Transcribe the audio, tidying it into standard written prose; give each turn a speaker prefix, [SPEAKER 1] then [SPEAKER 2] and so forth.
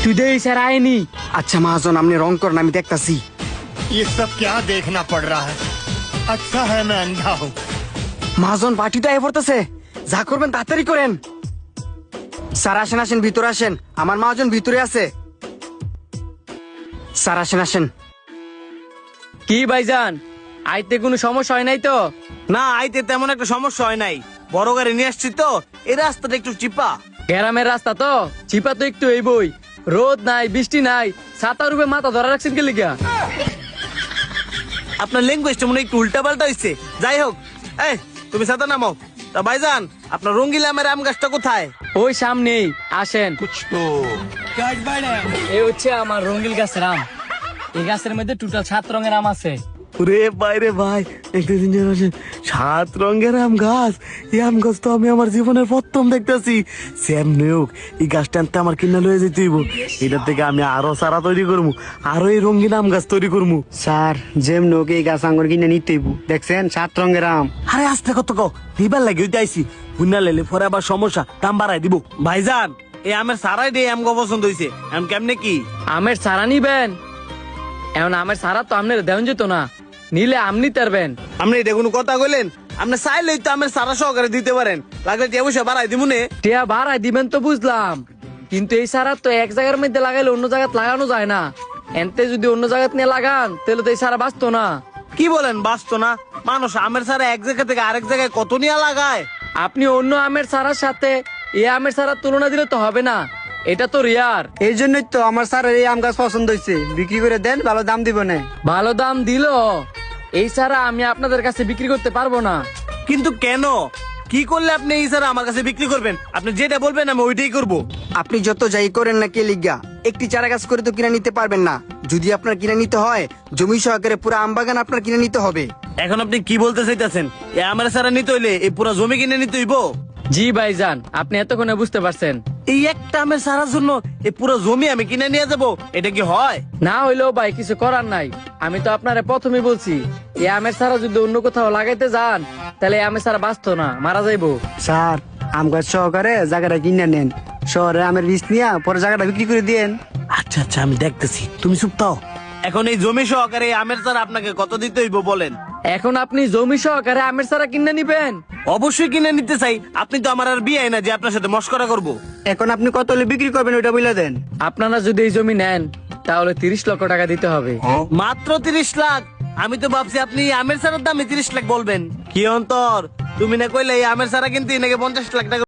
[SPEAKER 1] তুই দে স্যার আইনি।
[SPEAKER 2] আচ্ছা মহাজন আপনি রং করেন, আমি দেখতাছি।
[SPEAKER 3] ये सब क्या देखना पड़ रहा है? अच्छा है मैं अंधा हूँ।
[SPEAKER 2] মহাজন পার্টি তো আয় পড়তেছে, যা করবেন তাড়াতাড়ি করেন। স্যার আসেন আসেন, ভিতরে আসেন, আমার মহাজন ভিতরে আছে। স্যার আসেন আসেন।
[SPEAKER 1] কি ভাইজান, আইতে কোনো সমস্যা হয় নাই তো?
[SPEAKER 4] না, আইতে তেমন একটা সমস্যা হয় নাই। বড় গাড়ি নিয়ে আসছি তো, এই রাস্তাটা একটু চিপা।
[SPEAKER 1] গ্রামের রাস্তা তো চিপা তো একটু এই বই, রোদ নাই বৃষ্টি নাই, ছাতার উপরে মাথা ধরা রাখছেন কে লিগা?
[SPEAKER 4] আপনার ল্যাঙ্গুয়েজটা মনে হয় একটু উল্টা পাল্টা হয়েছে। যাই হোক, এই তুমি সাদা নামাও। তা ভাইজান, আপনার রঙ্গিলা আমের আম গাছটা কোথায়?
[SPEAKER 1] ওই সামনেই, আসেন। এই হচ্ছে আমার রঙ্গিল গাছের আম। এই গাছের মধ্যে টোটাল 7 রঙের আম আছে।
[SPEAKER 4] রে ভাই রে ভাই, একটা জিনিস আছে, 7 রঙের আম গাছ। এই আম গাছ তো আমি আমার জীবনের প্রথম দেখতেছি। সেম নিয়োগ, এই গাছটা আনতে আমার কিনা লয়ে যেতে হইব। এটার থেকে আমি আরো সারা তৈরি করবো, আরো এই রঙিন আম গাছ তৈরি করবো।
[SPEAKER 2] স্যার যেমন হোক এই গাছ আঙ্গুর কিনে নিতেই, দেখছেন 7 রঙের আম।
[SPEAKER 4] আরে আস্তে কত কও, নিবার লাগে ওইটা আইসি। বুনা লেলে পরে আবার সমস্যা, দাম বাড়াই দিব। ভাইজান, এই আমের সারাই দিয়ে আম পছন্দ হয়েছে। এখন কেমনে কি?
[SPEAKER 1] আমের সারা নিবেন? এখন আমের সারা তো আপনার দেওয়া যেত না, নিলে আমনি তারবেন।
[SPEAKER 4] আপনি এটা কোনো কথা কইলেন? আপনি চাইলেই তো আমের সারা সহকারে দিতে পারেন, লাগলে টিয়া পয়সা বাড়াই দিব নে।
[SPEAKER 1] টিয়া ভাড়ায় দিবেন তো বুঝলাম, কিন্তু এই সারা তো এক জায়গার মধ্যে লাগাইলে অন্য জায়গায় লাগানো যায় না। এনতে যদি অন্য জায়গায় নিয়ে লাগান তাহলে তো এই সারা বাঁচতো না।
[SPEAKER 4] কি বলেন বাঁচতো না? মানুষ আমের সারা এক জায়গা থেকে আরেক জায়গায় কত নিয়ে লাগায়।
[SPEAKER 1] আপনি অন্য আমের সারার সাথে এই আমের সারার তুলনা দিলে তো হবে না, এটা তো রিয়ার।
[SPEAKER 2] এই জন্যই তো আমার স্যার এই আম গাছ পছন্দ হয়েছে, বিক্রি করে দেন, ভালো দাম দিব না।
[SPEAKER 1] ভালো দাম দিল এই সারা আমি আপনাদের কাছে বিক্রি করতে পারবো না।
[SPEAKER 4] কিন্তু কেন? কি করলে আপনি এই সারা আমার কাছে বিক্রি করবেন? আপনি যেটা বলবেন আমি ওইটাই করব।
[SPEAKER 2] আপনি যত যাই করেন না কে লিগা, একটি চারা গাছ করে তো কিনে নিতে পারবেন না। যদি আপনার কিনে নিতে হয়, জমি সহকারে পুরো আম বাগান আপনার কিনে নিতে হবে।
[SPEAKER 4] এখন আপনি কি বলতে চাইতেছেন? এই আমের সারা নিতে হইলে এই পুরো জমি কিনে নিতে হইব?
[SPEAKER 1] জি ভাইজান, আপনি এতক্ষণে বুঝতে পারছেন।
[SPEAKER 4] এই একটা আমের সারার জন্য এই পুরো জমি আমি কিনে নিয়ে যাব? এটা কি হয়?
[SPEAKER 1] না হইলেও ভাই কিছু করার নাই। আমি তো আপনারে প্রথমে বলছি, এই আমের সারা যদি অন্য কোথাও লাগাইতে যান তাহলে এই আমের সারা বাঁচতো না, মারা যাইবো।
[SPEAKER 2] স্যার আম গাছ সহকারে জায়গাটা কিনে নেন, শহরে আমের বীজ নিয়ে পরে জায়গাটা বিক্রি করে দিয়েন।
[SPEAKER 4] আচ্ছা আচ্ছা, আমি দেখতেছি, তুমি চুপ থাও। এখন এই জমি সহকারে এই আমের সারা আপনাকে কত দিতে হইব বলেন?
[SPEAKER 1] এখন আপনি জমি সহকারে আমের সারা কিনে নিবেন?
[SPEAKER 4] অবশ্যই কিনে নিতে চাই। আপনি তো আমার আর বিয়ে না যে আপনার সাথে মস্করা করব।
[SPEAKER 2] এখন আপনি কত হলে বিক্রি করবেন ওইটা বলে দেন।
[SPEAKER 1] আপনারা যদি এই জমি নেন তাহলে 30 লক্ষ টাকা দিতে হবে।
[SPEAKER 4] মাত্র 30 লাখ? আমি তো ভাবছি আপনি এই আমের সারার দামে 30 লাখ বলবেন। কি অন্তর, তুমি না কইলে এই আমের সারা কিন্তু নাকি 50 লাখ টাকা